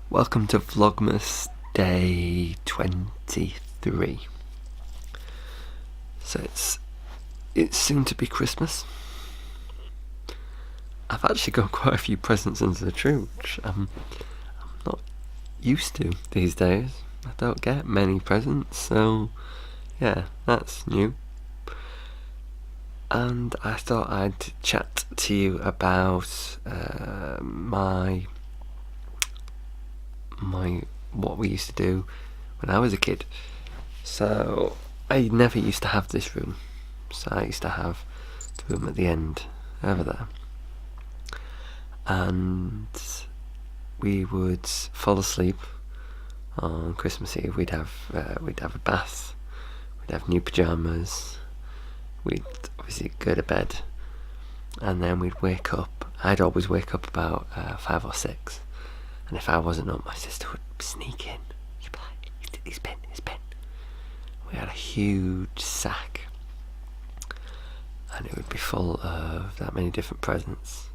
Welcome to Vlogmas day 23. So it's soon to be Christmas. I've actually got quite a few presents under the tree, which I'm not used to these days. I don't get many presents, so yeah, that's new. And I thought I'd chat to you about my what we used to do when I was a kid. So I never used to have this room. So I used to have the room at the end over there, and we would fall asleep on Christmas Eve. We'd have a bath. We'd have new pajamas. We'd obviously go to bed, and then we'd wake up. I'd always wake up about 5 or 6, and if I wasn't up, my sister would sneak in. She'd be like, "He's been." We had a huge sack, and it would be full of that many different presents,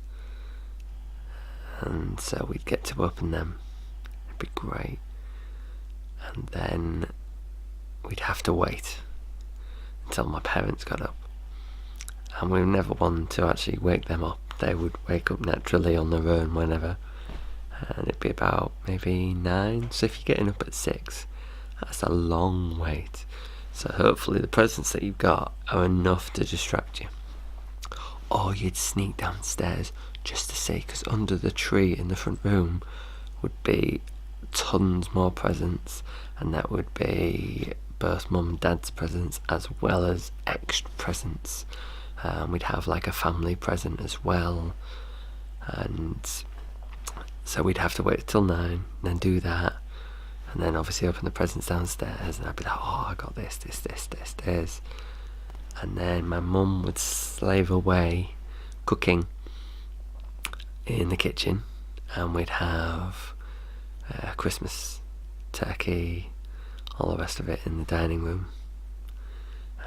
and so we'd get to open them. It'd be great, and then we'd have to wait until my parents got up, and we were never one to actually wake them up. They would wake up naturally on their own whenever, and it'd be about maybe 9. So if you're getting up at 6, that's a long wait. So hopefully the presents that you've got are enough to distract you. Or you'd sneak downstairs just to see, because under the tree in the front room would be tons more presents, and that would be both mum and dad's presents as well as extra presents. We'd have like a family present as well, and so we'd have to wait till 9 and then do that, and then obviously open the presents downstairs, and I'd be like, oh, I got this, and then my mum would slave away cooking in the kitchen, and we'd have Christmas turkey, all the rest of it in the dining room.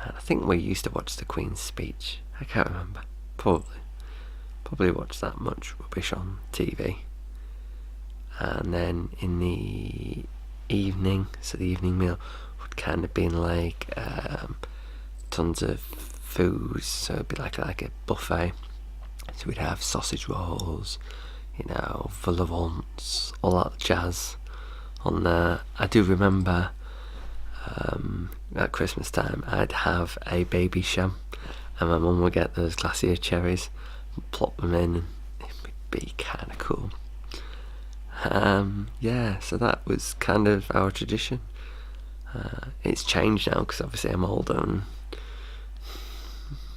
And I think we used to watch the Queen's speech. I can't remember. Probably watched that much rubbish on TV. And then in the evening, so the evening meal would kind of be like tons of food. So it'd be like a buffet. So we'd have sausage rolls, vol au vents, all that jazz on there. I do remember at Christmas time I'd have a baby sham, and my mum would get those glacier cherries and plop them in, and it would be kind of cool. So that was kind of our tradition. It's changed now because obviously I'm older and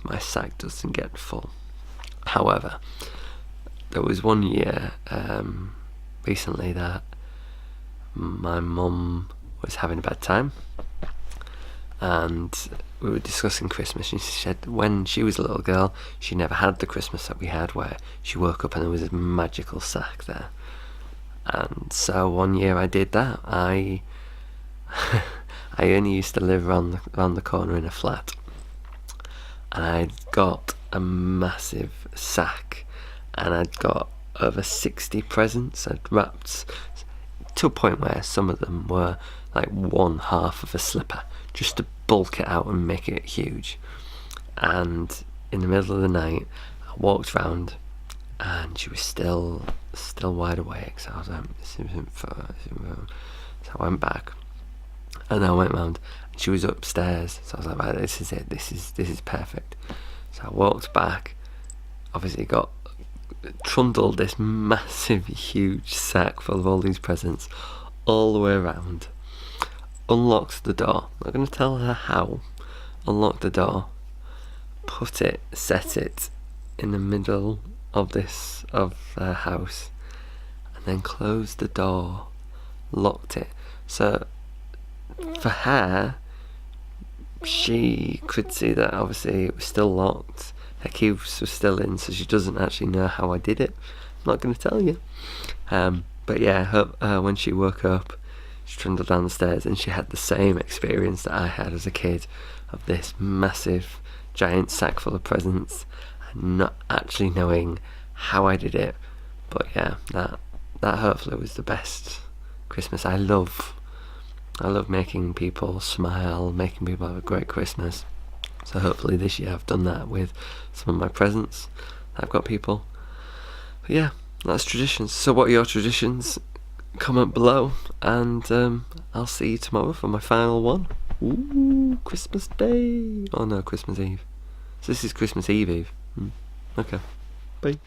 my sack doesn't get full. However, there was one year recently that my mum was having a bad time, and we were discussing Christmas, and she said when she was a little girl she never had the Christmas that we had, where she woke up and there was a magical sack there. And so one year I did that. I only used to live around the corner in a flat, and I'd got a massive sack, and I'd got over 60 presents. I'd wrapped to a point where some of them were like 1/2 of a slipper, just to bulk it out and make it huge. And in the middle of the night I walked round, and she was still wide awake. So I was like, this isn't fair. So I went back, and I went round, and she was upstairs. So I was like, right, this is it. This is perfect. So I walked back, obviously trundled this massive, huge sack full of all these presents all the way around, unlocked the door. I'm not going to tell her how. Unlocked the door, set it in the middle of the house, and then closed the door, locked it. So for her, she could see that obviously it was still locked, her keys were still in, so she doesn't actually know how I did it. I'm not going to tell you. But yeah, when she woke up, she trundled down the stairs, and she had the same experience that I had as a kid, of this massive giant sack full of presents, and not actually knowing how I did it. But yeah, that hopefully was the best Christmas. I love making people smile, making people have a great Christmas. So hopefully this year I've done that with some of my presents that I've got people. But yeah, that's traditions. So what are your traditions? Comment below, and I'll see you tomorrow for my final one. Ooh, Christmas Day. Oh no, Christmas Eve. So this is Christmas Eve. Okay, bye.